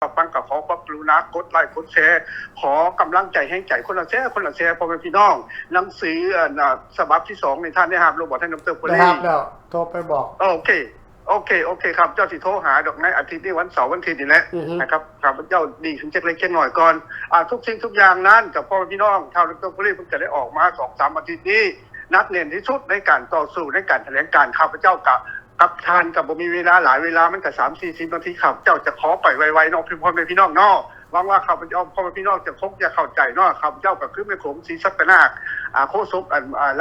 ฟังกับขอความกรุณากดไลค์กดแชร์ขอกำลังใจให้ใจคนละแชร์พ่อแม่พี่น้องหนังสือฉบับที่2ในท่านได้ครับโรบอทท่านดร.พลีครับแล้วโทรไปบอกโอเคครับเจ้าสิโทรหาดอกในอาทิตย์นี้วันเสาร์วันอาทิตย์นี่แหละนะครับครับเจ้าดีขึ้นจักเล็กจักหน่อยก่อนทุกสิ่งทุกอย่างนั้นกับพ่อแม่พี่น้องชาวดร.พลีเพิ่งจะได้ออกมา 2-3 อาทิตย์นี้นักเรียนที่สุดในการต่อสู้ในการแถลงการข้าพเจ้ากับทานกับบ่มีเวลาหลายเวลามันก็3-40 นาทีครับเจ้าจะขอไปไวๆเนาะพ่อแม่พี่น้องเนาะหวังว่าข้าพเจ้าพ่อแม่พี่น้องจะคงจะเข้าใจเนาะข้าพเจ้าก็คือแม่โขงศรีสัตนาคโฆษก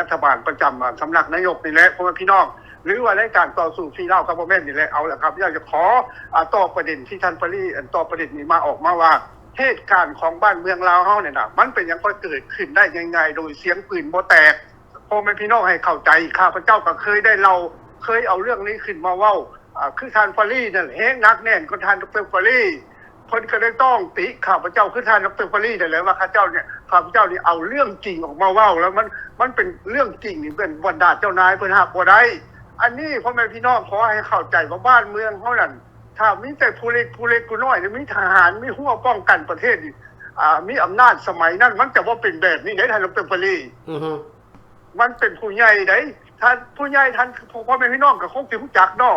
รัฐบาลประจำสำนักนายกนี่แหละพ่อแม่พี่น้องหรือว่าในการต่อสู้ฟรีเล่ากับพ่อแม่นี่แหละเอาละครับอยากจะขอต่อประเด็นที่ท่านปรีต่อประเด็นนี้มาออกมาว่าเหตุการณ์ของบ้านเมืองลาวเฮาเนี่ยนะมันเป็นอย่างก็เกิดขึ้นได้ง่ายๆโดยเสียงปืนบ่แตกพ่อแม่พี่น้องให้เข้าใจข้าพเจ้าก็เคยเอาเรื่องนี้ขึ้นมาเว้าคือท่านฟารี่นั่นแฮงนักแน่นก็ท่านดร.ฟารี่คนก็ได้ต้องติข้าพเจ้าคือท่านดร.ฟารี่ได้เลยว่าข้าพเจ้านี่เอาเรื่องจริงออกมาเว้าแล้วมันเป็นเรื่องจริงนี่เป็นบรรดาเจ้านายเพิ่นหักบ่ได้อันนี้พ่อแม่พี่น้องขอให้เข้าใจว่าบ้านเมืองเฮานั่นถ้ามีแต่ผู้เล็กผู้น้อยมีทหารมีหัวป้องกันประเทศนี่มีอำนาจสมัยนั้นมันจะบ่เป็นแบบนี้ได้ท่านดร.ฟารี่มันเป็นผู้ใหญ่ได้ท่านผู้ใหญ่ท่านพ่อแม่พี่น้องก็คงสิรู้จักเนาะ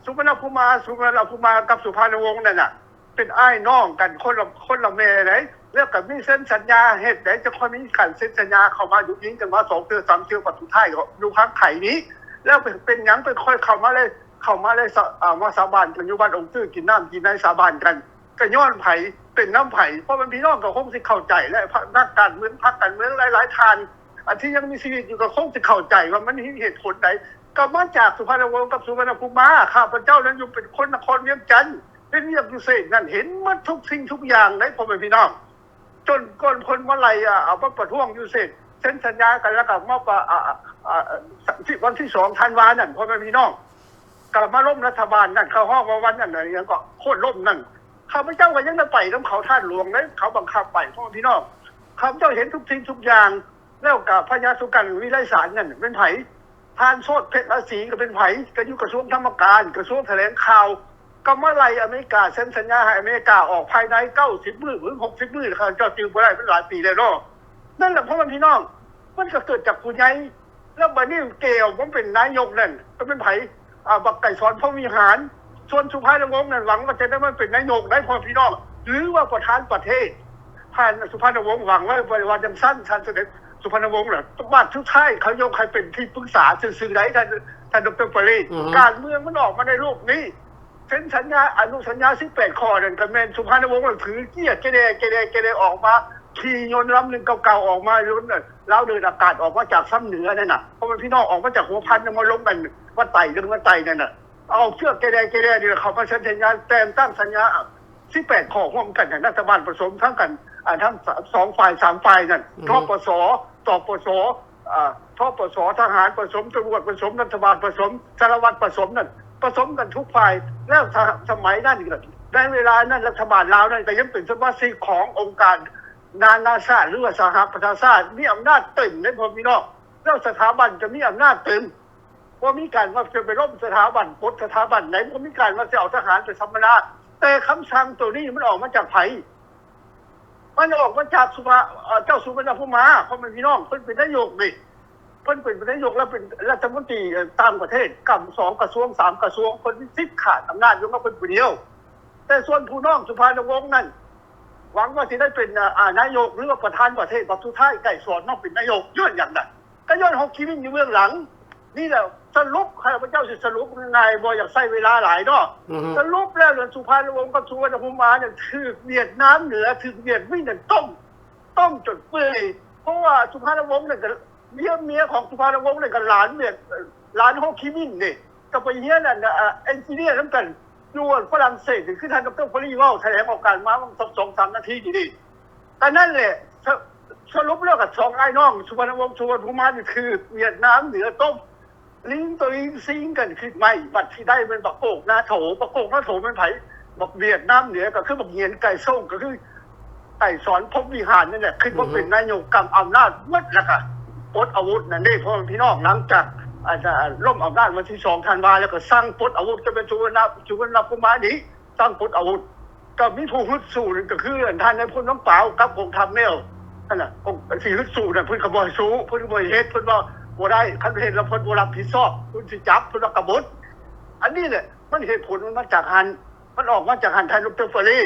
สุวรรณภูมิกับสุภาณวงศ์นั่นน่ะเป็นอ้ายน้องกันคนละแม่ได้แล้วก็มีเซ็นสัญญาเฮ็ดได้จะค่อยมีการเซ็นสัญญาเข้ามาอยู่ยิงกันมา2เทื่อ3เทื่อปัจจุบันท้ายอยู่ข้างไข่นี้แล้วเป็นหยังเป็นค่อยเข้ามาเลยมาสาบานกันอยู่บ้านองค์ตื้อกินน้ำกินในสาบานกันก็ย้อนไผเป็นน้ำไผเพราะมันพี่น้องก็คงสิเข้าใจและนักการเมืองพรรคการเมืองหลายๆท่านอันที่ยังมีชีวิตอยู่ก็คงจะเข้าใจว่ามันมีเหตุผลใดก็มาจากสุพรรณวงศ์กับสุวรรณภูมิข้าพเจ้านั้นอยู่เป็นคนนครเวียงจันทร์เป็นเรียบอยู่เสกนั่นเห็นหมดทุกสิ่งทุกอย่างได้พ่อแม่พี่น้องจนก่อนคนมาไล่เอามาประท้วงอยู่เสกเซ็นสัญญากันแล้วก็มาวันที่2ธันวาคมนั่นพ่อแม่พี่น้องกลับมาล้มรัฐบาลนั่นเข้าห้องวันนั่นอะไรอย่างก็โคตรล้มนั่นข้าพเจ้าก็ยังได้ไปน้ำเขาท่านหลวงเลยเขาบังคับไปพ่อแม่พี่น้องข้าพเจ้าเห็นทุกสิ่งทุกอย่างแล้วกับพญาสุกันวิไลสารนั่นเป็นไผทานโชติเพชรศรีก็เป็นไผก็อยู่กระทรวงธรรมการกระทรวงแถลงข่าวก็เมื่อไรอเมริกาเซ็นสัญญาให้อเมริกาออกภายใน90 มื้อหรือ60 มื้อเขาเจ้าจือบ่ได้เป็นหลายปีแล้วเนาะนั่นแหละพ่อแม่พี่น้องมันก็เกิดจากผู้ใหญ่แล้วบัดนี้เกลมันเป็นนายกนั่นก็เป็นไผบักไก่สอนพระวิหารส่วนสุภาพวงศ์นั่นหวังว่าจะได้มันเป็นนายกได้พ่อพี่น้องหรือว่าประธานประเทศท่านสุภาพวงศ์หวังว่าวันจังสั้นท่านเสด็จสุพรรณวงศ์น่ะทุกบ้านทุกท่ายเขายกใครเป็นที่ปรึกษาสื่อได้ท่านดร.ปรีการเมืองมันออกมาในรูปนี้เซ็นสัญญาอนุสัญญา18 ข้อนั่นก็แม่นสุพรรณวงศ์มันถือเกี้ยเกเรออกมาขี่ยนต์ลำนึงเก่าๆออกมาลุ้นน่ะแล้วเดินอากาศออกมาจากซ้ำเหนือนั่นน่ะเพราะมันพี่น้องออกมาจากหัวพันมาล้มกันว่าไต่นั่นน่ะเอาเชือกเกเรนี่เขามาเซ็นสัญญาแต่งตั้งสัญญา18 ข้อร่วมกันรัฐบาลผสมทั้งกันทั้ง2ฝ่าย3ฝ่ายนั่นทปสตปสทปสทหารผสมตำรวจผสมรัฐบาลผสมสารวัตรผสมนั่นผสมกันทุกฝ่ายแล้วสมัยนั้นก็ในเวลานั้นรัฐบาลลาวนั่นก็ยังเป็นสมาชิกขององค์การนานาชาติหรือว่าสหประชาชาติมีอำนาจเต็มในพ่อพี่น้องแล้วสถาบันจะมีอำนาจเต็มว่ามีการว่าจะไปร่มสถาบันปลดสถาบันไหนก็มีการว่าจะเอาทหารไปสัมมนาแต่คำสั่งตัวนี้มันออกมาจากไผมันออกมาจากเจ้าสุวรรณภูมิเพราะมันพี่น้องเพิ่นเป็นนายกนี่เพิ่นเป็นนายกแล้วเป็นรัฐมนตรีต่างประเทศกับ2 กระทรวง3 กระทรวงคนที่ขาดอำนาจอยู่ก็เป็นผู้เดียวแต่ส่วนผู้น้องสุภาณวงศ์นั่นหวังว่าสิได้เป็นนายกหรือว่าประธานประเทศบัดสุดท้ายไก่สอนน้องเป็นนายกย้อนอย่างนั้นก็ย้อนฮอกคิมินอยู่เบื้องหลังนี่แหละสรุปข้าพเจ้าสิสรุปง่ายๆบ่อยากใช้เวลาหลายเนาะสรุปแล้วเรื่องสุภาณวงศ์กับสุวรรณภูมิเนี่ยคือเวียดนามเหนือถึงเวียดมิ่งนั่นต้มจนเปื่อยเพราะว่าสุภาณวงศ์เนี่ยก็เมียของสุภาณวงศ์เนี่ยก็หลานฮอกคิมินนี่ก็ไปเฮียนั่นเอนจิเนียร์นำกันอยู่ฝรั่งเศสคือท่านดร.ฟรีเว้าแถลงออกการมา2-3 นาทีดีๆแต่นั่นแหละสรุปแล้วกับ2ไอ้น้องสุวรรณวงศ์สุวรรณภูมินี่คือเวียดนามเหนือต้มลิงตัวลิงซิงกันขึ้นไม่บัดที่ได้เป็นบักโกกหน้าโถเป็นไผบักเวียดนามเหนือก็คือบักเงียนไก่ส้มก็คือไก่สอนพบวิหารนั่นแหละขึ้นว่าเป็นนายกกำอำนาจหมดแล้วก็ปลดอาวุธนั่นเด้พ่อพี่น้องหลังจากร่มอำนาจวันที่2 ธันวาคมแล้วก็สร้างปลดอาวุธจะเป็นสุวรรณภูมินี้สร้างปลดอาวุธ ก็มีผู้ฮึดสู้นั่นก็คือท่านในพลน้ำเปล่ากับกองทัพแนวนั่นน่ะกองสิฮึดสู้น่ะเพิ่นก็บ่ให้สู้เพิ่นก็บ่ให้เฮ็ดเพิ่นว่าบ่ได้คันเฮ็ดแล้วเพิ่นบ่รับผิดชอบเพิ่นสิจับเพิ่นว่ากบฏอันนี้แหละมันเหตุผลมันมาจากหันมันออกมาจากหันไทยดร.เฟอรี่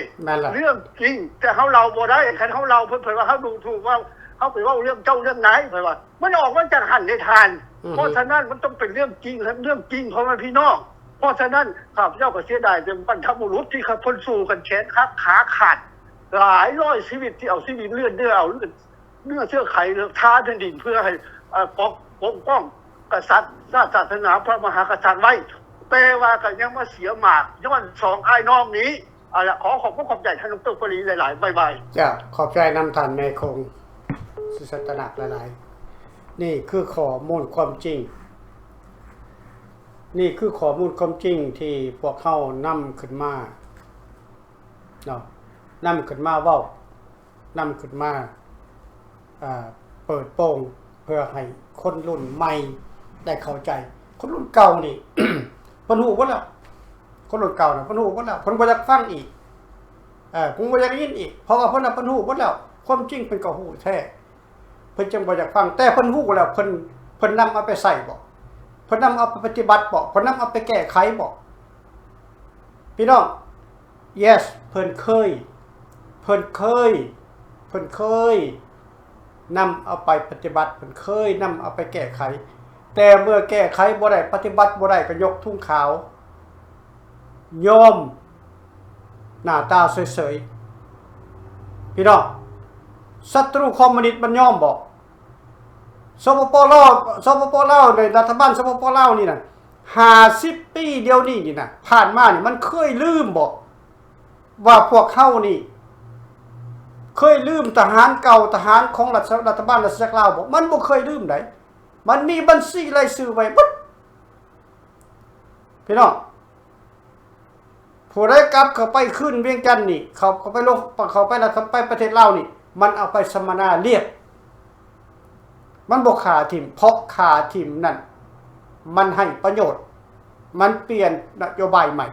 เรื่องจริงแต่เฮาเราบ่ได้คันเฮาเราเพิ่นว่าเฮาดูถูกว่าเฮาไปเว้าเรื่องเจ้าเรื่องไหนเพิ่นว่ามันออกมาจากหันในทานเพราะฉะนั้นมันต้องเป็นเรื่องจริงและเรื่องจริงของพี่น้องเพราะฉะนั้นข้าพเจ้าก็เสียดายจนบรรพบุรุษที่เขาพ้นสู้กันแขนขาขาดหลายร้อยชีวิตที่เอาชีวิตเลือดเอาเนื้อเชื่อไขเลือดท้าแผ่นดินเพื่อให้ปกป้องกษัตริย์ศาสนาพระมหากษัตริย์ไว้แต่ว่าก็ยังมาเสียหมากย้อนสองไอ้น้องนี้ขอขอบพระคุณใจท่านดร.ปรีหลายๆบ๊ายบายจ้ะขอบใจนำท่านในคงสุสัตนักหลายๆนี่คือข้อมูลความจริงนี่คือข้อมูลความจริงที่พวกเขานำขึ้นมาเนาะนำขึ้นมาเว้านำขึ้นมาเปิดโปงเพื่อให้คนรุ่นใหม่ได้เข้าใจคนรุ่นเก่านี่ เพิ่นฮู้บ่แล้วคนรุ่นเก่าน่ะเพิ่นฮู้บ่แล้วเพิ่นบ่อยากฟังอีกเพิ่นบ่อยากยินอีกเพราะว่าเพิ่นน่ะเพิ่นฮู้บ่แล้วความจริงเพิ่นก็ฮู้แท้เพิ่นจึงบ่อยากฟังแต่เพิ่นฮู้แล้วเพิ่นนำเอาไปใส่บ่เพิ่นนำเอาไปปฏิบัติบ่เพิ่นนำเอาไปแก้ไขบ่พี่น้อง yes เพิ่นเคยนำเอาไปปฏิบัติเพิ่นเคยนำเอาไปแก้ไขแต่เมื่อแก้ไขบ่ได้ปฏิบัติบ่ได้ก็ยกทุ่งขาวยอมหน้าตาเฉยๆพี่น้องศัตรูคอมมิวนิสต์มันยอมบ่สปปลาวในรัฐบาลสปปลาวนี่น่ะ50ปีเดียวนี้นี่น่ะผ่านมานี่มันเคยลืมบ่ว่าพวกเฮานี่เคยลืมทหารเก่าทหารของรัฐบาลรัฐจักรลาวบ่มันบ่เคยลืมไดมันมีบัญชีรายชื่อไว้ปึ๊บพี่น้องผู้ใดกลับเข้าไปขึ้นเวียงจันทน์นี่เขาไปประเทศลาวนี่มันเอาไปสัมมนาเรียกมันบ่ขาทิ่มเพราะขาทิ่มนั่นมันให้ประโยชน์มันเปลี่ยนนโยบายใหม่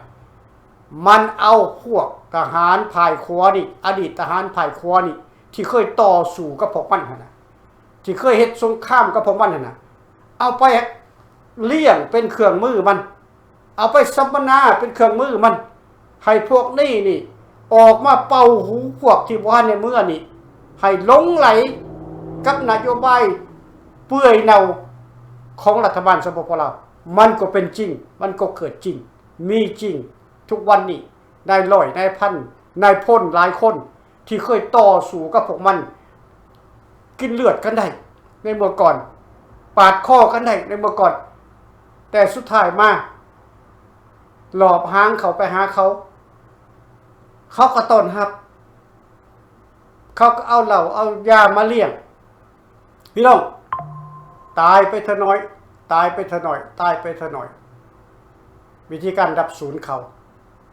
มันเอาพวกทหารผ่ายขวานี่อดีตทหารผ่ายขวานี่ที่เคยต่อสู้กับพวกมันหั่นน่ะที่เคยเฮ็ดสงครามกับพวกมันหั่นน่ะเอาไปเลี้ยงเป็นเครื่องมือมันเอาไปสัมมนาเป็นเครื่องมือมันให้พวกนี้นี่ออกมาเป่าหูพวกที่ว่าในเมื่อนี่ให้หลงไหลกับนโยบายเปื่อยเน่าของรัฐบาลสปปลาวมันก็เป็นจริงมันก็เกิดจริงมีจริงทุกวันนี้นายร้อยนายพันนายพลหลายคนที่เคยต่อสู้กับพวกมันกินเลือดกันได้ในเมื่อก่อนปาดคอกันได้ในเมื่อก่อนแต่สุดท้ายมาหลอบหางเขาไปหาเขาก็ต้อนรับเขาก็เอาเหล้าเอายามาเลี้ยงพี่น้องตายไปเถอะน้อยวิธีการดับศูนย์เขา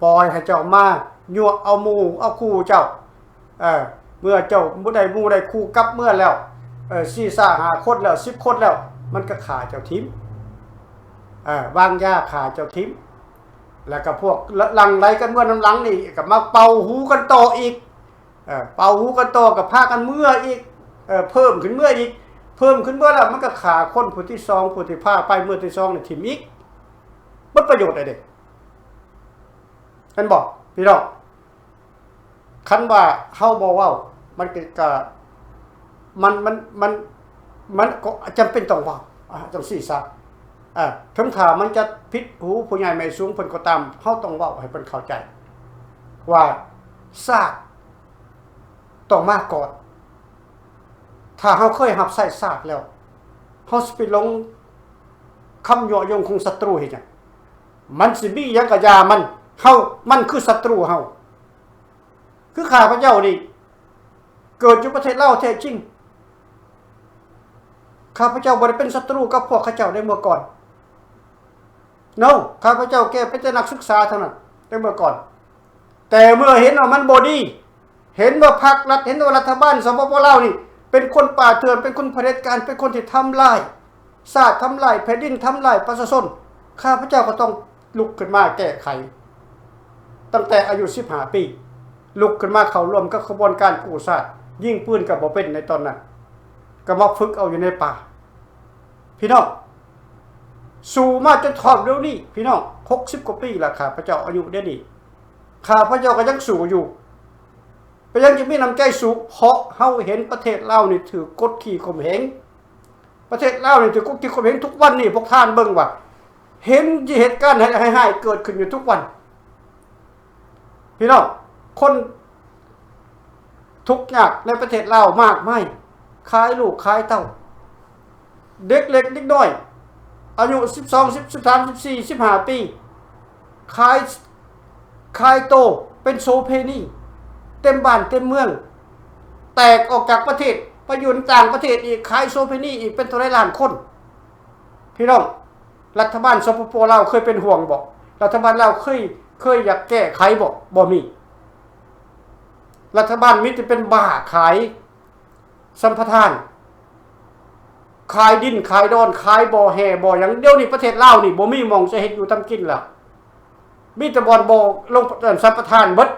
ปล่อยให้เจ้ามายั่วเอาหมู่เอาคู่เจ้าเมื่อเจ้าบ่ได้หมู่ได้คู่กลับเมื่อแล้ว4-5 คนแล้ว10 คนแล้วมันก็ขาเจ้าทิมวางยาขาเจ้าทิมแล้วก็พวกหลังไหลกันเมื่อน้ำหลังนี่ก็มาเป่าหูกันต่ออีกเป่าหูกันต่อกับพากันเมื่ออีกเพิ่มขึ้นเมื่ออีกเพิ่มขึ้นเมื่อแล้วมันก็ขาคนผู้ที่2ผู้ที่พาไปเมื่อที่2นี่ทิมอีกบ่ประโยชน์อะไรเด้ท่านบอกพี่น้องคันว่าเฮาบ่เว้ามันก็มันก็จำเป็นต้องเว้าจังซี่ซะถึงถ้ามันจะผิดหูผู้ใหญ่ไม่สูงเพิ่นก็ตามเฮาต้องเว้าให้เพิ่นเข้าใจว่าซากต้องมาก่อนถ้าเฮาเคยรับใช้ซากแล้วเฮาสิไปลงคำยั่วยงของศัตรูเฮ็ดจังมันสิมีหยังก็ยามันคือศัตรูเฮาคือข้าพเจ้านี่เกิดอยู่ประเทศลาวแท้จริงข้าพเจ้าบ่ได้เป็นศัตรูกับพวกข้าเจ้าในเมื่อก่อนข้าพเจ้าแค่เป็นนักศึกษาเท่านั้นในเมื่อก่อนแต่เมื่อเห็นว่ามันบ่ดีเห็นว่าพรรครัฐเห็นว่ารัฐบาลสปปลาวนี่เป็นคนป่าเถื่อนเป็นคนเผด็จการเป็นคนที่ทำลายชาติทำลายแผ่นดินทำลายประชาชนข้าพเจ้าก็ต้องลุกขึ้นมาแก้ไขตั้งแต่อายุ15 ปี ลุกขึ้นมาเข้าร่วมกับขบวนการกู้ชาติยิงปืนกับบ่เป็นในตอนนั้นก็มาฝึกเอาอยู่ในป่าพี่น้องสู่มาจนทอดเดี๋ยวนี้พี่น้อง60กว่าปีแล้วข้าพเจ้าอายุเดี๋ยวนี้ข้าพเจ้าก็ยังสู่อยู่ก็ยังจะมีน้ำใจสู่เพราะเฮาเห็นประเทศลาวนี่ถือกดขี่ข่มเหงประเทศลาวนี่ถือกดขี่ข่มเหงทุกวันนี่พวกท่านเบิ่งว่าเห็นเหตุการณ์ให้เกิดขึ้นอยู่ทุกวันพี่น้องคนทุกข์ยากในประเทศลาวมากไม่ขายลูกขายเต้าเด็กเล็กเด็กน้อยอายุ12 13 14 15ปีขายโตเป็นโซเพนีเต็มบ้านเต็มเมืองแตกออกจากประเทศไปอยู่ต่างประเทศอีกขายโซเพนีอีกเป็นตัวล้านคนพี่น้องรัฐบาลสปปลาวเคยเป็นห่วงบ่รัฐบาลลาวเคยอยากแก้ไขบ่มีรัฐบาลมิตรเป็นบ้าขายสัมปทานขายดินขายดอนขายบ่อแห่บ่ออย่างเดียวนี่ประเทศลาวนี่บ่มีหม่องจะเฮ็ดอยู่ทำกินแล้วมีแต่บ่อลงสัมปทานเบิด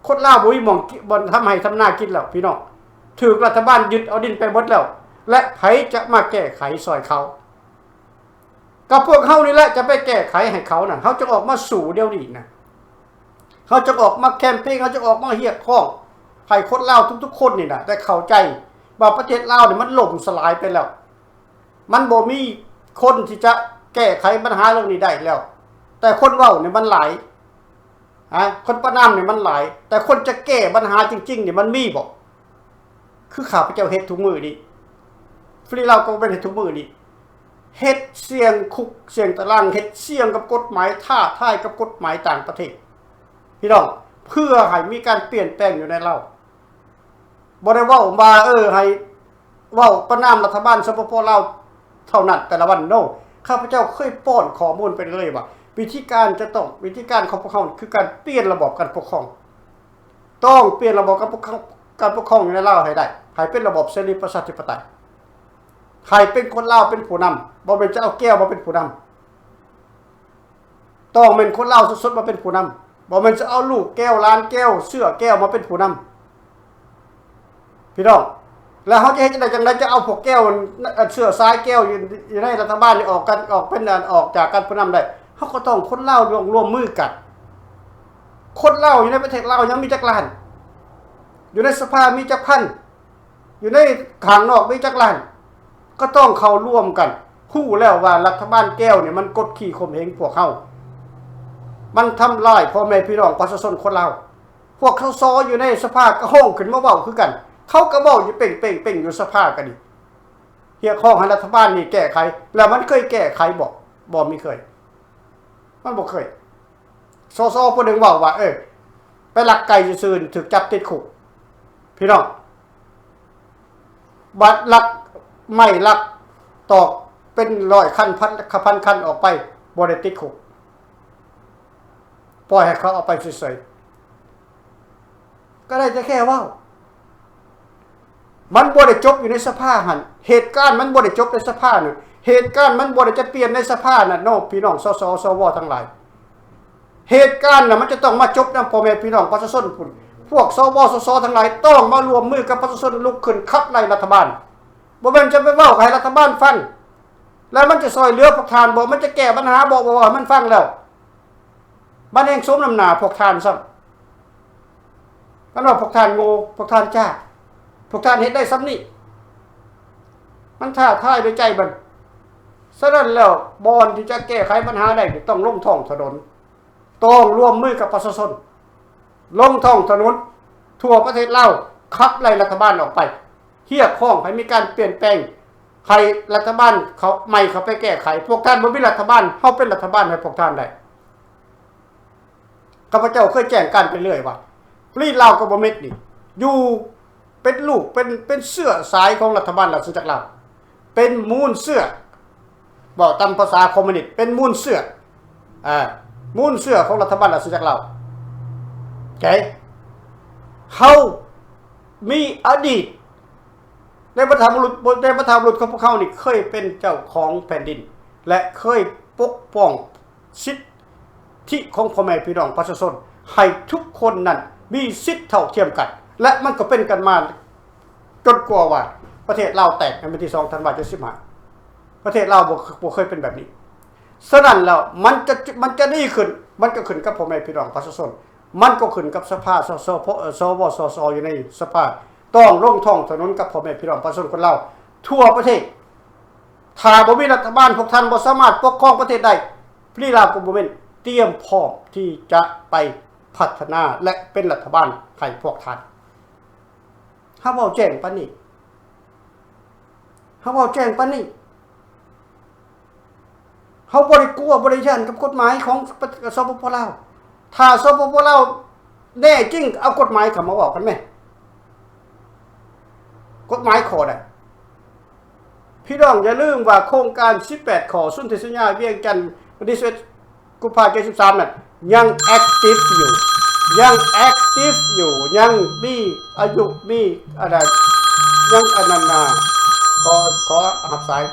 คนลาวบ่มีหม่องบ่ทำให้ทำนากินแล้วพี่น้องถูกรัฐบาลยึดเอาดินไปหมดแล้วและไผจะมาแก้ไขซอยเขากับพวกเฮานี่แหละจะไปแก้ไขให้เขาน่ะเฮาจะออกมาสู่เดียวนี้นะเฮาจะออกมาแคมเปญเฮาจะออกมาเรียกร้องให้คนลาวทุกๆคนนี่น่ะได้เข้าใจว่าประเทศลาวนี่มันล่มสลายไปแล้วมันบ่มีคนที่จะแก้ไขปัญหาเรื่องนี้ได้แล้วแต่คนเว้าเนี่ยมันหลายคนประนามเนี่ยมันหลายแต่คนจะแก้ปัญหาจริงๆเนี่ยมันมีบ่คือข้าพเจ้าเฮ็ดทุกมื้อนี้ฟรีเราก็เป็นเฮ็ดทุกมื้อนี้เฮ็ดเสี่ยงคุกเสี่ยงตารางเฮ็ดเสี่ยงกับกฎหมายท้าทายกับกฎหมายต่างประเทศพี่น้องเพื่อให้มีการเปลี่ยนแปลงอยู่ในเราบ่ได้เว้ามาให้เว้าประนามรัฐบาลสปปลาวเท่านั้นแต่ละวันโนข้าพเจ้าเคยป้อนข้อมูลไปเลยว่าวิธีการของพวกเขาคือการเปลี่ยนระบบการปกครองต้องเปลี่ยนระบบการปกครองอยู่ในลาวให้ได้ให้เป็นระบบเสรีประชาธิปไตยให้เป็นคนลาวเป็นผู้นำบ่เป็นจะเอาแก้วมาเป็นผู้นำต้องเป็นคนลาวสดๆมาเป็นผู้นำบ่เป็นจะเอาลูกแก้วล้านแก้วเสื้อแก้วมาเป็นผู้นำพี่น้องแล้วเขาจะเฮ็ดจังได๋จะเอาพวกแก้วเสื้อซ้ายแก้วอยู่ในรัฐบาลนี่ออกจากการผู้นำได้เฮาก็ต้องคนลาวร่วมมือกันคนลาวอยู่ในประเทศลาวยังมีจักล้านอยู่ในสภามีจักพันอยู่ในข้างนอกมีจักล้านก็ต้องเข้าร่วมกันฮู้แล้วว่ารัฐบาลแก้วเนี่ยมันกดขี่ข่มเหงพวกเฮามันทำลายพ่อแม่พี่น้องประชาชนคนลาวพวกเขาซ้ออยู่ในสภาก็ห้องขึ้นมาเว้าคือกันเขาก็เว้าอยู่เป่งๆอยู่สภากันนี่เรียกร้องให้รัฐบาลนี่แก้ไขแล้วมันเคยแก้ไขบ่มีเคยมันบ่เคยสสผู้นึงเว้าว่าไปลักไก่ซื่อๆถูกจับติดคุกพี่น้องบัดลักไม่ลักตอกเป็น100คันพันคันออกไปบ่ได้ติดคุกปล่อยให้เขาเอาไปเฉยๆก็ได้จะแค่ว่ามันบ่ได้จบอยู่ในสภาหั่นเหตุการณ์มันบ่ได้จบในสภาน่ะเหตุการณ์มันบ่ได้จะเปลี่ยนในสภาน่ะพี่น้องสสวทั้งหลายเหตุการณ์น่ะมันจะต้องมาจบนำพ่อแม่พี่น้องประชาชนพุ่นพวกสวสสทั้งหลายต้องมารวมมือกับประชาชนลุกขึ้นขับไล่รัฐบาลบ่แม่นจะไปเว้าให้รัฐบาลฟังแล้วมันจะซอยเหลือพวกทานบ่มันจะแก้ปัญหาบ่ว่ามันฟังแล้วมันเองสมน้ำหน้าพวกทานซ้ำมันว่าพวกทานโง่พวกทานจ้าพวกทานเฮ็ดได้ซ้ำนี่มันท้าทายด้วยใจมันฉะนั้นแล้วบอนที่จะแก้ไขปัญหาได้ต้องลงท้องถนนต้องร่วมมือกับประชาชนลงท้องถนนทั่วประเทศลาวขับไล่รัฐบาลออกไปเรียกร้องให้มีการเปลี่ยนแปลงให้รัฐบาลเขาไม่เขาไปแก้ไขพวกท่านบ่มีรัฐบาลเฮาเป็นรัฐบาลให้พวกท่านได้ข้าพเจ้าเคยแจ้งกันไปเรื่อยว่าลีลาวกับบ่เม็ดนี่อยู่เป็นลูกเป็นเสื้อสายของรัฐบาลราชจักรลาวเป็นมูลเสื้อบอกตามภาษาคอมมิวนิสต์เป็นมูลเสื้อมูลเสื้อของรัฐบาลราชจักรลาวโอเคเฮามีอดีตในบรรพบุรุษของพวกเขานี่เคยเป็นเจ้าของแผ่นดินและเคยปกป้องสิทธิของพ่อแม่พี่น้องประชาชนให้ทุกคนนั้น มีสิทธิ์เท่าเทียมกันและมันก็เป็นกันมาจนกว่าว่าประเทศลาวแตกในวันที่2ธันวาคม25ประเทศลาวบ่เคยเป็นแบบนี้ฉะนั้นแล้วมันจะดีขึ้นมันก็ขึ้นกับพ่อแม่พี่น้องประชาชนมันก็ขึ้นกับสภาสวสสอยู่ในสภาต้องลงท้องถนนกับพ่อแม่พี่น้องประชาชนคนลาวทั่วประเทศถ้าบ่มีรัฐบาลพวกท่านบ่สามารถปกครองประเทศได้พี่ลาวก็บ่แม่นเตรียมพร้อมที่จะไปพัฒนาและเป็นรัฐบาลให้พวกท่านเฮาเว้าแจ้งปานนี้เฮาเว้าแจ้งปานนี้เฮาบ่ได้กลัวบ่ได้ย่านกับกฎหมายของสปปลาวถ้าสปปลาวแน่จริงเอากฎหมายเข้ามาเว้ากันแม่กฎหมายข้อใดพี่น้องอย่าลืมว่าโครงการ18ข้อสนธิสัญญาเวียงจันทน์วันที่11กุมภาพันธ์73นั่นยังแอคทีฟอยู่ยังมีอายุมีอะไรยังอนันนาขอหับสาย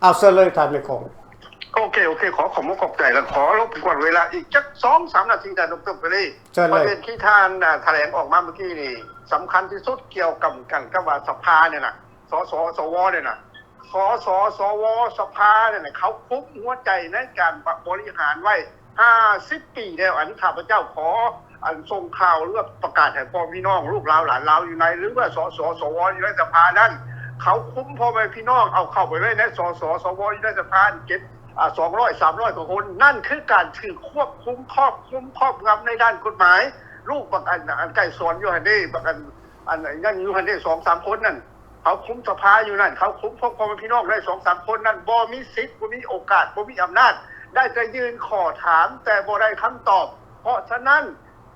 เอาเสเลยทานไม่คงโอเคขอขอบใจแล้วขอรบกวนเวลาอีกจัก 2-3 นาทีแต่ดร.ไปเลยประเด็นที่ท่านแถลงออกมาเมื่อกี้นี่สำคัญที่สุดเกี่ยวกับกันกับว่าสภาเนี่ยนะสวเนี่ยนะสวสภาเนี่ยเขาคุมหัวใจในการบริหารไว้50 ปีแล้วอันข้าพเจ้าขอส่งข่าวหรือประกาศให้พ่อพี่น้องลูกหลานเราอยู่ในหรือว่าสวอยู่ในสภานั้นเขาคุมพ่อแม่พี่น้องเอาเข้าไปไว้ในสวอยู่ในสภาเก็บ200-300 กว่าคนนั่นคือการถือควบคุมครอบงำในด้านกฎหมายลูกประกันอันไก่สอนอยู่ฮันนี่ประกันอันนั่นอยู่ฮันนี่ 2-3 คนนั่นเขาคุมสภาอยู่นั่นเขาคุมพ่อแม่พี่น้องได้ 2-3 คนนั่นบ่มีสิทธิ์บ่มีโอกาสบ่มีอำนาจได้แต่ยืนขอถามแต่บ่ได้คำตอบเพราะฉะนั้น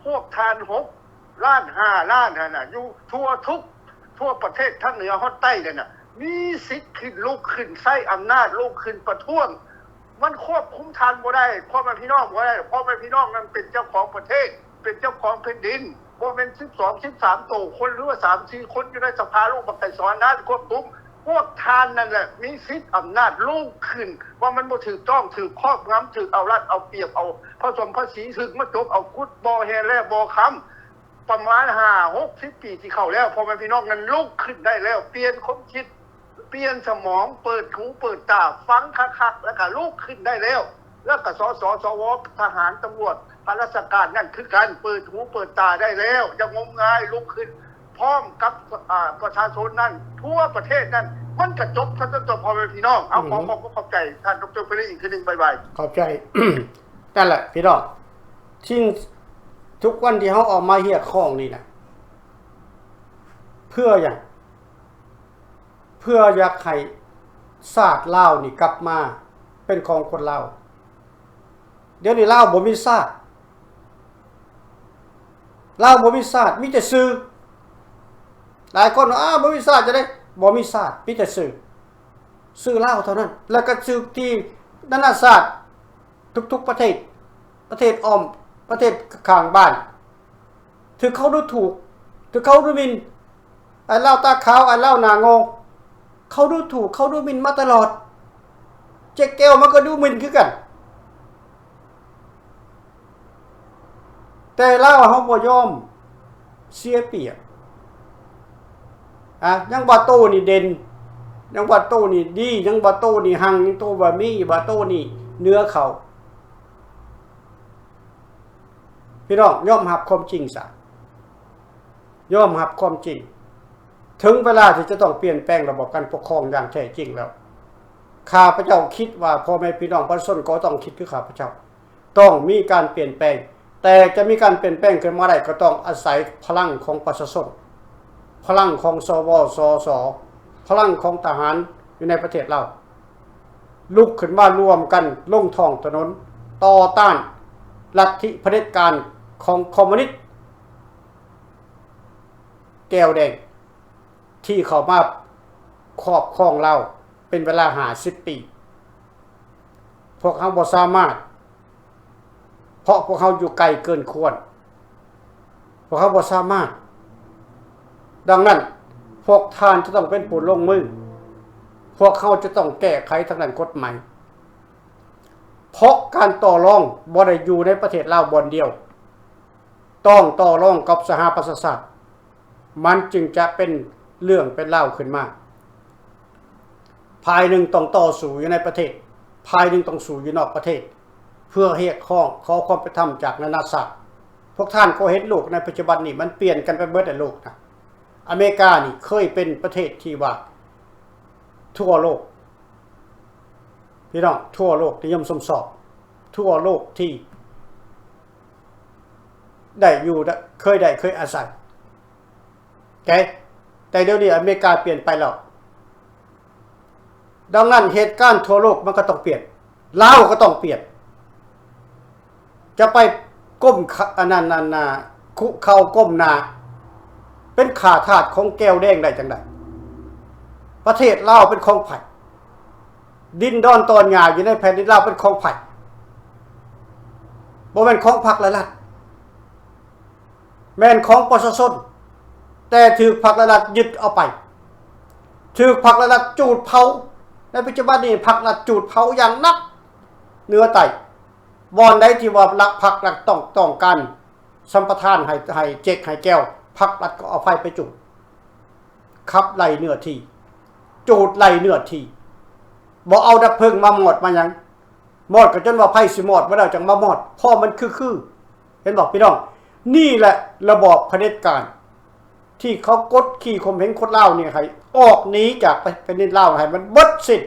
พวกทาน6 ล้าน 5 ล้านน่ะอยู่ทั่วประเทศทั้งเหนือฮอดใต้เลยน่ะมีสิทธิ์ขึ้นลุกขึ้นใช้อำนาจลุกขึ้นประท้วงมันควบคุมทันบ่ได้พ่อแม่พี่น้องบ่ได้พ่อแม่พี่น้องนั้นเป็นเจ้าของประเทศเป็นเจ้าของแผ่นดินบ่แม่น12-13 โตคนหรือว่า 3-4 คนอยู่ในสภาลูกบักไก่สอนนั้นควบคุมพวกทานนั่นแหละมีสิทธิ์อำนาจลุกขึ้นว่ามันบ่ถูกต้องถูกครอบงำถูกเอารัดเอาเปรียบเอาผสมภาษีถูกมาจบเอากุดบ่แฮแลบ่ค้ำประมาณ5-60 ปีที่เข้าแล้วพ่อแม่พี่น้องนั้นลุกขึ้นได้แล้วเปลี่ยนความคิดเปลี่ยนสมองเปิดหูเปิดตาฟังคักๆแล้วก็ลุกขึ้นได้แล้วแล้วก็สวทหารตำรวจข้าราชการนั่นคือการเปิดหูเปิดตาได้แล้วอย่างงมงายลุกขึ้นพร้อมกับประชาชนนั่นทั่วประเทศนั่นมันกระจบท่านจบพ่อแม่พี่น้องเอาขอบใจท่านดร.ไปเลยอีกทีนึงบ๊าย ขอบใจ นั่นแหละพี่น้องทิ้งทุกวันที่เขาออกมาเฮียข้องนี่นะเพื่ออย่างเพื่ออยากให้ศาสตร์ลาวนี่กลับมาเป็นของคนลาวเดี๋ยวนี้ลาวบ่มีศาสตร์ลาวบ่มีศาสตร์มีแต่สื่อหลายคนว่าบ่มีศาสตร์จะได้บ่มีศาสตร์มีแต่สื่อลาวเท่านั้นแล้วก็สื่อที่นานาศาสตร์ทุกๆประเทศอ้อมประเทศข้างบ้านถือเขาดูถูกถือเขาดูหมิ่นไอ้เล่าตาขาวไอ้เล่าหน้างงเขาดูถูกเขาดูหมิ่นมาตลอดเจ๊แก้วมันก็ดูหมิ่นคือกันแต่เล่าเฮาบ่ยอมเสียเปรียบยังบ่โตนี่เด่นยังบ่โตนี่ดียังบ่โตนี่หังยังโตบ่มีบ่โตนี่เนื้อเขาพี่น้องยอมรับความจริงซะยอมรับความจริงถึงเวลาที่จะต้องเปลี่ยนแปลงระบบการปกครองอย่างแท้จริงแล้วข้าพเจ้าคิดว่าพ่อแม่พี่น้องประชาชนก็ต้องคิดคือข้าพเจ้าต้องมีการเปลี่ยนแปลงแต่จะมีการเปลี่ยนแปลงขึ้นมาได้ก็ต้องอาศัยพลังของประชาชนพลังของสวสสพลังของทหารอยู่ในประเทศเราลุกขึ้นมารวมกันลงท้องถนนต่อต้านลัทธิเผด็จการของคอมมิวนิสต์แก้วแดงที่เข้ามาครอบครองเราเป็นเวลา50 ปีพวกเขาบ่สามารถเพราะพวกเขาอยู่ไกลเกินควรพวกเขาบ่สามารถดังนั้นพวกท่านจะต้องเป็นผู้ลงมือพวกเขาจะต้องแก้ไขทางด้านกฎหมายเพราะการต่อรองบ่ได้อยู่ในประเทศลาวบ่อนเดียว ต้องต่อรองกับสหประชาชาติมันจึงจะเป็นเรื่องเป็นเล่าขึ้นมาภายหนึ่งต้องต่อสู้อยู่ในประเทศภายหนึ่งต้องสู้อยู่นอกประเทศเพื่อเรียกร้องขอความเป็นธรรมจากนานาชาติพวกท่านก็เห็นโลกในปัจจุบันนี้มันเปลี่ยนกันไปเบิดในโลกนะอเมริกานี่เคยเป็นประเทศที่ว่าทั่วโลกพี่น้องทั่วโลกนิยมชมชอบทั่วโลกที่ได้อยู่เคยอาศัยแต่เดี๋ยวนี้อเมริกาเปลี่ยนไปแล้วดังนั้นเหตุการณ์ทั่วโลกมันก็ต้องเปลี่ยนลาวก็ต้องเปลี่ยนจะไปก้มอนันต์นาคุเข่าก้มหน้าเป็นขาทาสของแก้วแดงได้จังได๋ประเทศลาวเป็นของไผดินดอนตอนหญ้าอยู่ในแผ่นดินลาวเป็นของไผบ่แม่นของพรรครัฐแม่นของประชาชนแต่ถูกพรรครัฐยึดเอาไปถูกพรรครัฐจูดเผาในปัจจุบันนี้พรรครัฐจูดเผาอย่างนักเหนือใต้บ่อนใดที่ว่าพรรครัฐต้องการสัมปทานให้เจ๊กให้แก้วพรรครัฐก็เอาไฟไปจุดขับไล่เนื้อที่จูดไล่เนื้อที่บ่เอาดับเพลิงมาหมดมาหยังหมดก็จนว่าไฟสิหมดบ่ได้จังมาหมดเพราะมันคือเห็นบอกพี่น้องนี่แหละระบอบเผด็จการที่เขากดขี่ข่มเหงคนลาวเนี่ยให้ออกหนีจากแผ่นดินลาวให้มันเบิดสิ้น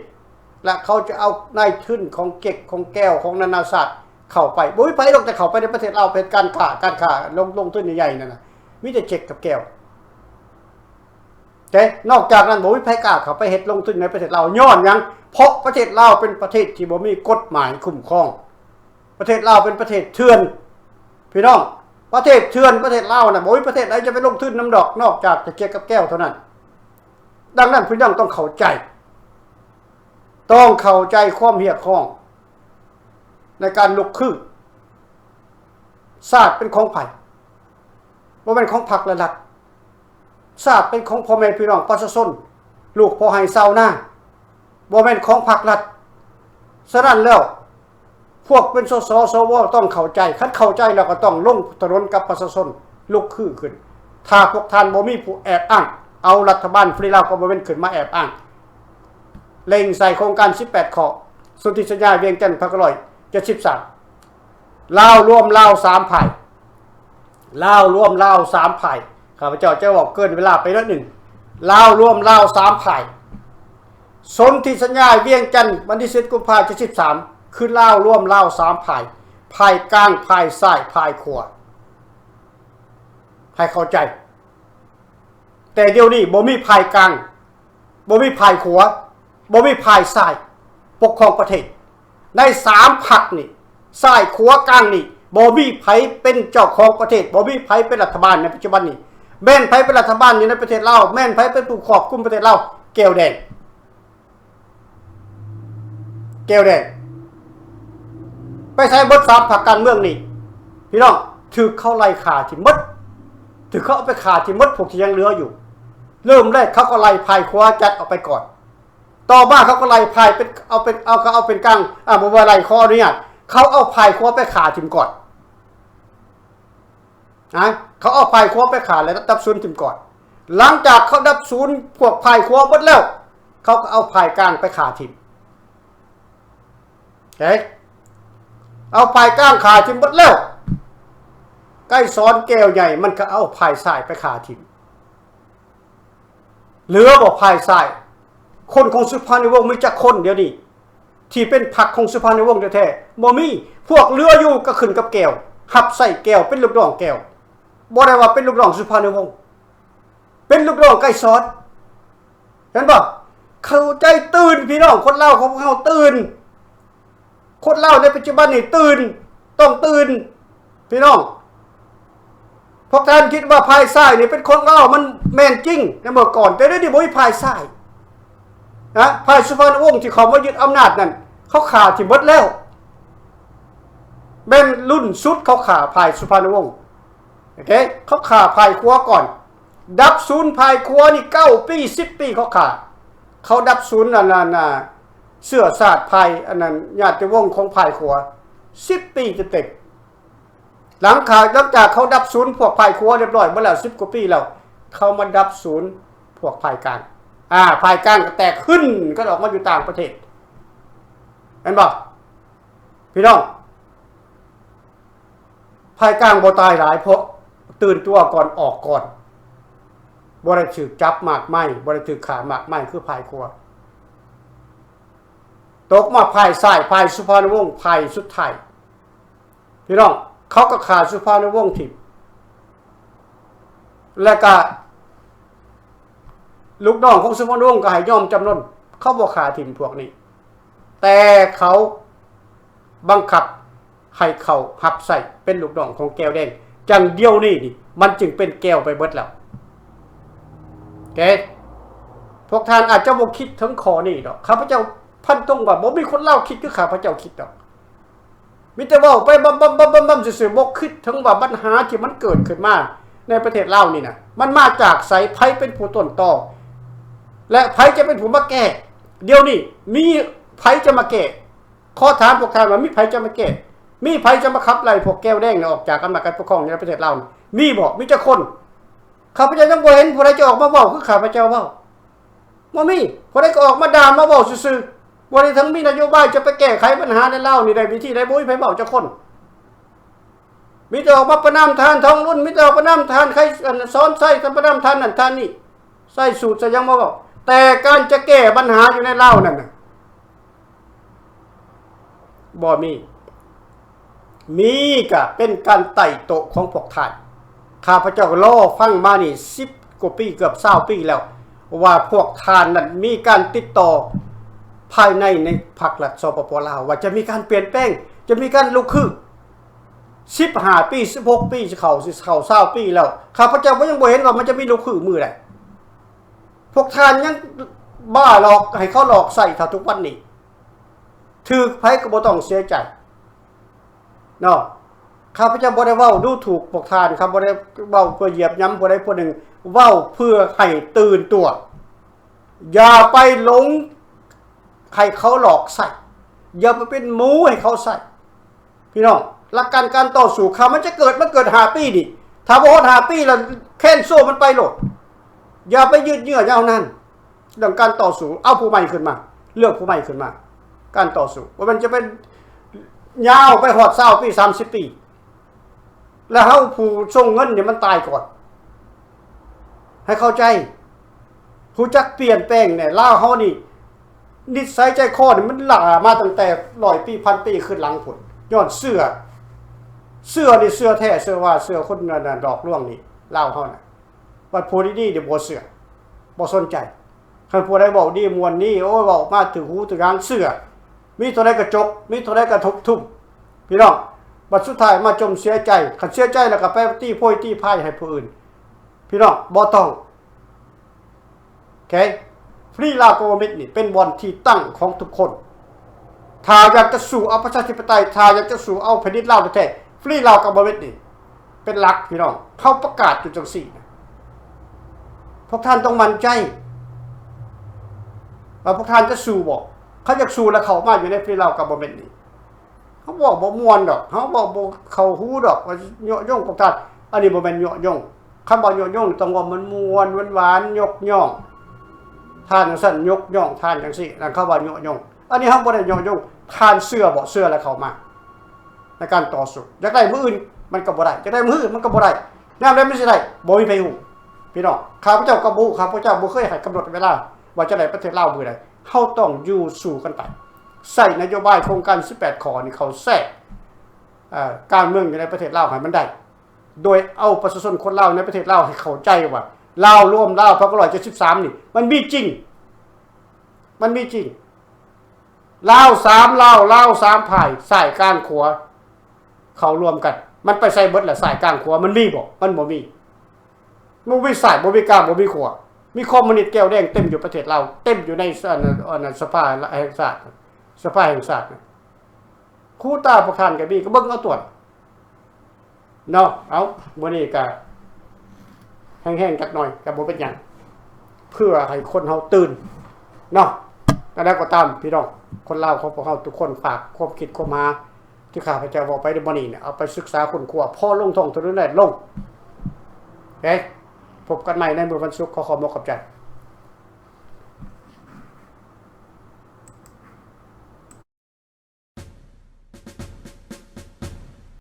และเขาจะเอานายทุนของเก็กของแก้วของนานาชาติเข้าไปบ่มีไผหรอกแต่เข้าไปในประเทศลาวเป็นการค้าลงทุนใหญ่ๆนั่นน่ะมีแต่เจ็กกับแก้วแต่นอกจากนั้นบ่มีไผกล้าเข้าไปเฮ็ดลงทุนในประเทศลาวย้อนหยังเพราะประเทศลาวเป็นประเทศที่บ่มีกฎหมายคุ้มครองประเทศลาวเป็นประเทศเถื่อนพี่น้องประเทศเถื่อนประเทศลาวน่ะบ่มีประเทศใดจะไปลงทุนน้ำดอกนอกจากจะเจ็กกับแก้วเท่านั้นดังนั้นพี่น้องต้องเข้าใจความเรียกร้องในการลุกขึ้นชาติเป็นของไผบ่แม่นของพรรครัฐชาติเป็นของพ่อแม่พี่น้องประชาชนลูกพ่อให้ชาวนาบ่แม่นของพรรครัฐฉะนั้นแล้วพวกเป็นสสสวต้องเข้าใจคันเข้าใจแล้วก็ต้องลงถนนกับประชาชนลุกขึ้นถ้าพวกท่านบ่มีผู้แอบอ้างเอารัฐบาลฟรีลาวก็บ่แม่นขึ้นมาแอบอ้างเล็งใส่โครงการ18ข้อสนธิสัญญาเวียงจันทน์173ลาวรวมลาว3ฝ่ายลาวรวมลาว3ฝ่ายข้าพเจ้าจะบอกเกินเวลาไปนิดนึงลาวรวมลาว3ฝ่ายสนธิสัญญาเวียงจันทน์วันที่10กุมภาพันธ์73คือลาวรวมลาว3ฝ่ายฝ่ายกลางฝ่ายซ้ายฝ่ายขวาให้เข้าใจแต่เดี๋ยวนี้บ่มีฝ่ายกลางบ่มีฝ่ายขวาบ่มีฝ่ายซ้ายปกครองประเทศใน3พรรคนี่ซ้ายขวากลางนี่บ่มีไผเป็นเจ้าของประเทศบ่มีไผเป็นรัฐบาลในปัจจุบันนี้แม่นไผเป็นรัฐบาลอยู่ในประเทศลาวแม่นไผเป็นผู้ควบคุมประเทศลาวแก้วแดงไปใช้บท3พรรคการเมืองนี่พี่น้องถือเข้าไล่ฆ่าที่หมดถือเขาเอาไปฆ่าที่หมดพวกที่ยังเหลืออยู่เริ่มแรกเขาก็ไล่พายขวาจัดออกไปก่อนต่อมาเขาก็ไล่พายเป็นเอาเป็นกลางบ่ว่าไล่ขออนุญาตเขาเอาพายขวาไปฆ่าทิ่มก่อนเขาเอาพายขวาไปฆ่าแล้วดับศูนย์ทิ่มก่อนหลังจากเขาดับศูนย์พวกพายขวาหมดแล้วเขาก็เอาพายกลางไปฆ่าทิ่มเอาพายกลางฆ่าทิ่มหมดแล้วใกล้ซ้อนแก้วใหญ่มันก็เอาพายซ้ายไปฆ่าทิ่มเหลือบ่พายซ้ายคนของสุภาพนิวงศ์มีจักคนเดียวนี้ที่เป็นพรรคของสุภาพนิวงศ์แท้ๆบ่มีพวกเหลืออยู่ก็ขึ้นกับแก้วหับใส่แก้วเป็นลูกน้องแก้วบ่ได้ว่าเป็นลูกน้องสุภาพนิวงศ์เป็นลูกน้องใกล้ซ้อนเห็นบ่เข้าใจตื่นพี่น้องคนลาวของเฮาตื่นคนลาวในปัจจุบันนี่ตื่นต้องตื่นพี่น้องพวกท่านคิดว่าพายซ้ายนี่เป็นคนลาวมันแม่นจริงในเมื่อก่อนแต่เดี๋ยวนี้บ่มีพายซ้ายพายสุภาพวงศ์ที่เขามายึดอำนาจนั่นเขาขาที่หมดแล้วเป็นรุ่นสุดเขาขาพายสุภาพวงศ์โอเคเขาขาพายขวาก่อนดับศูนย์พายขวานี่9 ปี 10 ปีเขาดับศูนย์เสื้อสาดพายอันนั้นญาติวงศ์ของพายขวา10 ปีเต็ม หลังจากเขาดับศูนย์พวกภายครัวเรียบร้อยเมื่อแล้ว10 กว่าปีแล้วเขามาดับศูนย์พวกภายกลางภายกลางก็แตกขึ้นก็ออกมาอยู่ต่างประเทศเห็นบ่พี่น้องภายกลางบ่ตายหลายเพราะตื่นตัวก่อนออกก่อนบ่ได้ถูกจับหมากไหม้บ่ได้ถูกขาหมากไหม้คือภายครัวตกมาภายซ้ายภายสุภาพวงศ์ภายสุดท้ายพี่น้องเขาก็ขาสุภาพวงศ์ทิ่มแล้วก็ลูกน้องของสุภาพวงศ์ก็ให้ยอมจำนนเขาบ่ขาทิ่มพวกนี้แต่เขาบังคับให้เขาหับใส่เป็นลูกน้องของแก้วแดงจังเดียวนี่มันจึงเป็นแก้วไปเบิดแล้วพวกท่านอาจจะบ่คิดถึงข้อนี้ดอกข้าพเจ้าพันตรงว่าบ่มีคนเล่าคิดคือข้าพเจ้าคิดดอกมีแต่ว่าไปบัมซื่อๆบ่คิดถึงว่าปัญหาที่มันเกิดขึ้นมาในประเทศลาวนี่นะมันมาจากไสไผเป็นผู้ต้นตอและไผจะเป็นผู้มาแก้เดี๋ยวนี้มีไผจะมาแก้ขอถามพวกท่านว่ามีไผจะมาแก้มีไผจะมาขับไล่พวกแก้วแดงออกจากอำนาจการปกครองในประเทศลาวมีบ่มีจักคนข้าพเจ้ายังบ่เห็นผู้ใดจะออกมาเว้าคือข้าพเจ้าเว้าบ่มีผู้ใดก็ออกมาด่ามาเว้าซื่อๆบ่ได้ทั้งมีนโยบายจะไปแก้ไขปัญหาในลาวนี่ได้วิธีใดบ่มีไผเว้าจักคนมีแต่ออกมาประนามทานทองรุ่นมีแต่ออกประนามทานใครสอนใส่ประนามทานนั่นทานนี่ใส่สูตรซะยังบ่เว้าแต่การจะแก้ปัญหาอยู่ในลาวนั่นน่ะบ่มีก็เป็นการไต่โต๊ะของพวกท่านข้าพเจ้ารอฟังมานี่10 กว่าปีเกือบ20 ปีแล้วว่าพวกท่านนั้นมีการติดต่อภายในพรรครัฐสปปลาวว่าจะมีการเปลี่ยนแปลงจะมีการลุกขึ้น15 ปี16 ปีเข้า20 ปีแล้วข้าพเจ้าก็ยังบ่เห็นว่ามันจะมีลุกขึ้นมื้อใดพวกท่านยังบ้าหลอกให้เขาหลอกใส่เท่าทุกวันนี้ถูกไผก็บ่ต้องเสียใจเนาะข้าพเจ้าบ่ได้เว้าดูถูกพวกท่านครับบ่ได้เว้าเพื่อเหยียบย้ำผู้ใดผู้หนึ่งเว้าเพื่อให้ตื่นตัวอย่าไปหลงให้เขาหลอกใส่อย่าไปเป็นหมูให้เขาใส่พี่น้องหลักการต่อสู้เขามันจะเกิด5 ปีดิถ้าบ่ฮอด5 ปีแล้วแค้นโซ่มันไปโลดอย่าไปยืดเยื้อยาวนานเรื่องการต่อสู้เอาผู้ใหม่ขึ้นมาเลือกผู้ใหม่ขึ้นมาการต่อสู้ว่ามันจะเป็นยาวไปฮอด20 ปี30 ปีแล้วเฮาผู้ส่งเงินเนี่ยมันตายก่อนให้เข้าใจผู้จักเปลี่ยนแปลงเนี่ยลาวเฮานี่นิสัยใจคอนี่มันหล่ามาตั้งแต่100 ปี1,000 ปีขึ้นหลังพุ่นย้อนเสื้อนี่เสื้อแท้เสื้อว่าเสื้อคนนั่นดอกร่วงนี่ลาวเฮาน่ะว่าผู้ดีๆเดี๋ยวบ่เสื้อบ่สนใจคันผู้ใดบอกดีมวนนี่โอ้ยเว้ามาถึงหูถึงหางเสื้อมีเท่าใดก็จกมีเท่าใดก็ทุบพี่น้องบัดสุดท้ายมาจมเสียใจคันเสียใจแล้วก็ไปตีโพยตีพายให้ผู้อื่นพี่น้องบ่ต้องโอเคฟรีลาวกอมิตนี่เป็นบ่อนที่ตั้งของทุกคนถ้าอยากจะสู่เอาประชาธิปไตยถ้าอยากจะสู่เอาแผ่นดินลาวแท้ๆฟรีลาวกอมิตนี่เป็นหลักพี่น้องเขาประกาศอยู่จังซี่พวกท่านต้องมั่นใจว่าพวกท่านจะสู่บ่เขาอยากสู่แล้วเข้ามาอยู่ในฟรีลาวกอมิตนี่เขาบอกบ่ม่วนดอกเขาบอกบ่เข้าหูดอกว่าเยาะย่องพวกท่านอันนี้บ่แม่นเยาะย่องคำว่าเยาะย่องต้องว่ามันม่วนหวานๆยกย่องท่านจังซั่นยกย่องท่านจังซี่นั่นเขาว่าเยาะย่องอันนี้เฮาบ่ได้เยาะย่องท่านเสื้อบ่เสื้อแล้วเข้ามาในการต่อสู้อยากได้มื้ออื่นมันก็บ่ได้อยากได้มื้ออื่นมันก็บ่ได้ยามใดมันสิได้บ่มีไผฮู้พี่น้องข้าพเจ้าก็บ่ข้าพเจ้าบ่เคยให้กำหนดเวลาว่าจะได้ประเทศลาวมื้อใดเฮาต้องอยู่สู่กันไปใส่นโยบายโครงการ18ข้อนี่เขาแทรกการเมืองอยู่ในประเทศลาวให้มันได้โดยเอาประชาชนคนลาวในประเทศลาวให้เข้าใจว่าลาวรวมลาว173นี่มันมีจริงลาว3พายสายกลางขวาเขารวมกันมันไปใส่เบิดแหละสายกลางขวามันมีบ่มันบ่มีสายบ่มีกลางบ่มีขวามีคอมมิวนิสต์แก้วแดงเต็มอยู่ประเทศลาวเต็มอยู่ในสภาแห่งชาติคู่ตาประธานก็มีก็เบิ่งเอาตรวจเนาะเอามื้อนี้ก็แห้งๆจักหน่อยก็บ่เป็นหยังเพื่อให้คนเฮาตื่นเนาะแล้วก็ตามพี่น้องคนลาวของพวกเฮาทุกคนฝากความคิดความหา ที่ข้าพเจ้าบอกไปในมื้อนี้เนี่ยเอาไปศึกษาค้นคว้าพอลงท้องถนนได้ลงเฮ้ยพบกันใหม่ในมื้อวันศุกร์ขอขอบคุณครับ